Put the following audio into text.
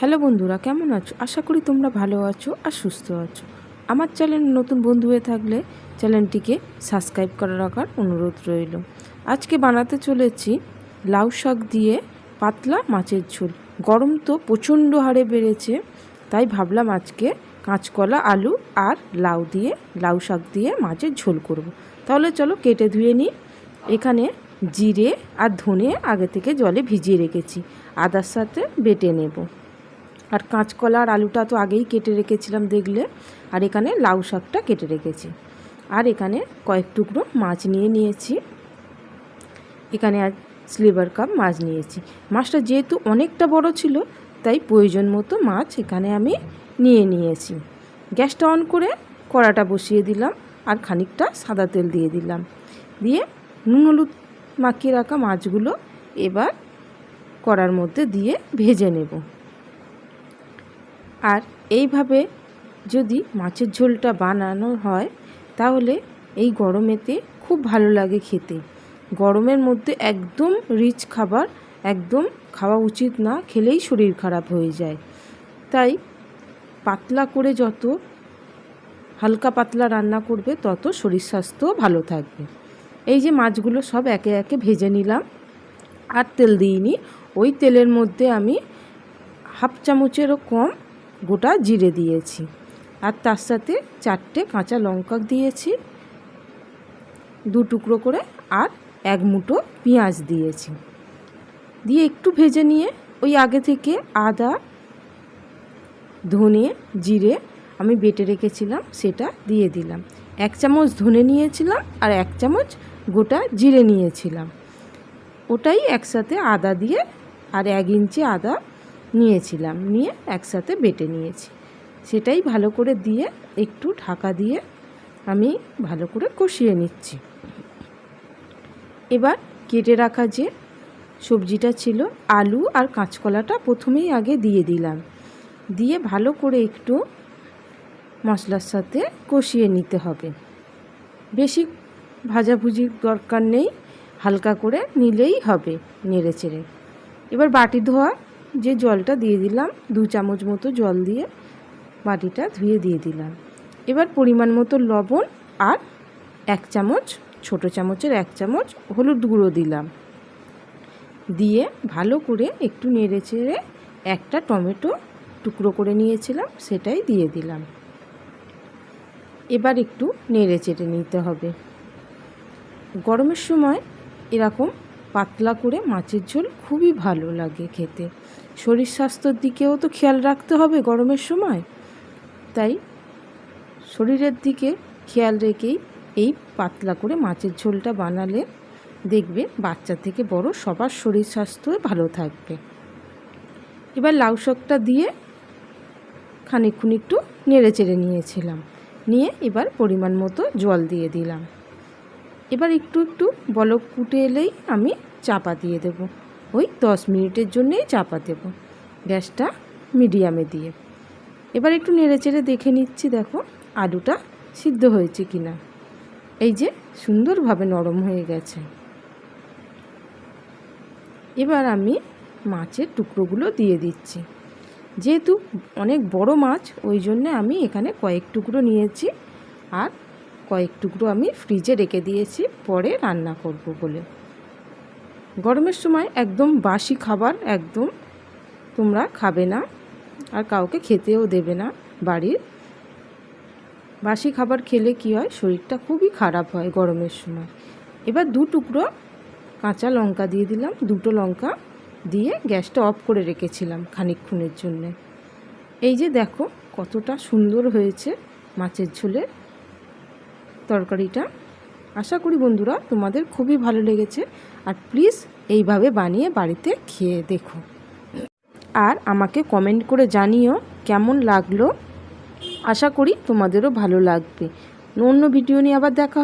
Hello বন্ধুরা, কেমন আছো? আশা করি তোমরা ভালো আছো আর সুস্থ আছো। আমার চ্যানেল নতুন বন্ধু হয়ে থাকলে চ্যানেলটিকে সাবস্ক্রাইব করে রাখার অনুরোধ রইল। আজকে বানাতে চলেছি লাউ শাক দিয়ে পাতলা মাছের ঝোল। গরম তো প্রচণ্ড হারে বেড়েছে, তাই ভাবলাম আজকে কাঁচকলা, আলু আর লাউ শাক দিয়ে মাছের ঝোল করব। তাহলে চলো কেটে ধুয়ে নিই। এখানে জিরে আর ধনে আগে থেকে জলে ভিজিয়ে রেখেছি, আদার সাথে বেটে নেব। আর কাঁচকলা আর আলুটা তো আগেই কেটে রেখেছিলাম দেখলে। আর এখানে লাউ শাকটা কেটে রেখেছি। আর এখানে কয়েক টুকরো মাছ নিয়েছি। এখানে আর স্লিভার কাপ মাছ নিয়েছি। মাছটা যেহেতু অনেকটা বড় ছিল, তাই প্রয়োজন মতো মাছ এখানে আমি নিয়েছি। গ্যাসটা অন করে কড়াটা বসিয়ে দিলাম আর খানিকটা সাদা তেল দিয়ে দিলাম। দিয়ে নুন হলুদ মাখিয়ে রাখা মাছগুলো এবার কড়ার মধ্যে দিয়ে ভেজে নেব। আর এইভাবে যদি মাছের ঝোলটা বানানো হয় তাহলে এই গরমেতে খুব ভালো লাগে খেতে। গরমের মধ্যে একদম রিচ খাবার একদম খাওয়া উচিত না, খেলেই শরীর খারাপ হয়ে যায়। তাই পাতলা করে যত হালকা পাতলা রান্না করবে তত শরীর স্বাস্থ্য ভালো থাকবে। এই যে মাছগুলো সব একে একে ভেজে নিলাম আর তেল দিইনি। ওই তেলের মধ্যে আমি হাফ চামচেরও কম গোটা জিরে দিয়েছি আর তার সাথে 4টে কাঁচা লঙ্কা দিয়েছি 2 টুকরো করে, আর 1 মুঠো পেঁয়াজ দিয়েছি। দিয়ে একটু ভেজে নিয়ে ওই আগে থেকে আদা, ধনে, জিরে আমি বেটে রেখেছিলাম সেটা দিয়ে দিলাম। 1 চামচ ধনে নিয়েছিলাম আর 1 চামচ গোটা জিরে নিয়েছিলাম। ওটাই একসাথে আদা দিয়ে আর 1 ইঞ্চি আদা নিয়েছিলাম, নিয়ে একসাথে বেটে নিয়েছি। সেটাই ভালো করে দিয়ে একটু ঢাকা দিয়ে আমি ভালো করে কষিয়ে নিচ্ছি। এবার কেটে রাখা যে সবজিটা ছিল, আলু আর কাঁচকলাটা প্রথমেই আগে দিয়ে দিলাম। দিয়ে ভালো করে একটু মশলার সাথে কষিয়ে নিতে হবে। বেশি ভাজাভুজির দরকার নেই, হালকা করে নিলেই হবে নেড়ে চেড়ে। এবার বাটি ধোয়া যে জলটা দিয়ে দিলাম, 2 চামচ মতো জল দিয়ে বাটিটা ধুয়ে দিয়ে দিলাম। এবার পরিমাণ মতো লবণ আর 1 চামচ, ছোটো চামচের 1 চামচ হলুদ গুঁড়ো দিলাম। দিয়ে ভালো করে একটু নেড়ে চেড়ে একটা টমেটো টুকরো করে নিয়েছিলাম সেটাই দিয়ে দিলাম। এবার একটু নেড়ে চেড়ে নিতে হবে। গরমের সময় এরকম পাতলা করে মাছের ঝোল খুবই ভালো লাগে খেতে। শরীর স্বাস্থ্যের দিকেও তো খেয়াল রাখতে হবে গরমের সময়, তাই শরীরের দিকে খেয়াল রেখেই এই পাতলা করে মাছের ঝোলটা বানালে দেখবে বাচ্চা থেকে বড় সবার শরীর স্বাস্থ্য ভালো থাকবে। এবার লাউ শাকটা দিয়ে খানিকক্ষণ একটু নেড়ে চেড়ে নিয়েছিলাম, নিয়ে এবার পরিমাণ মতো জল দিয়ে দিলাম। এবার একটু বলক ফুটে এলেই আমি চাপা দিয়ে দেব। ওই 10 মিনিটের জন্যেই চাপা দেব, গ্যাসটা মিডিয়ামে দিয়ে। এবার একটু নেড়ে চেড়ে দেখে নিচ্ছি, দেখো আলুটা সিদ্ধ হয়েছে কিনা। এই যে সুন্দরভাবে নরম হয়ে গেছে। এবার আমি মাছের টুকরোগুলো দিয়ে দিচ্ছি। যেহেতু অনেক বড় মাছ, ওই জন্যে আমি এখানে কয়েক টুকরো নিয়েছি আর কয়েক টুকরো আমি ফ্রিজে রেখে দিয়েছি পরে রান্না করব বলে। গরমের সময় একদম বাসি খাবার একদম তোমরা খাবে না আর কাউকে খেতেও দেবে না। বাড়ির বাসি খাবার খেলে কি হয়, শরীরটা খুবই খারাপ হয় গরমের সময়। এবার 2 টুকরো কাঁচা লঙ্কা দিয়ে দিলাম, 2টো লঙ্কা দিয়ে গ্যাসটা অফ করে রেখেছিলাম খানিকক্ষণের জন্যে। এই যে দেখো কতটা সুন্দর হয়েছে মাছের ঝোলের তরকারিটা। আশা করি বন্ধুরা তোমাদের খুবই ভালো লেগেছে, আর প্লিজ এইভাবে বানিয়ে বাড়িতে খেয়ে দেখো আর আমাকে কমেন্ট করে জানিও কেমন লাগলো। আশা করি তোমাদেরও ভালো লাগবে। অন্য ভিডিও নিয়ে আবার দেখা হবে।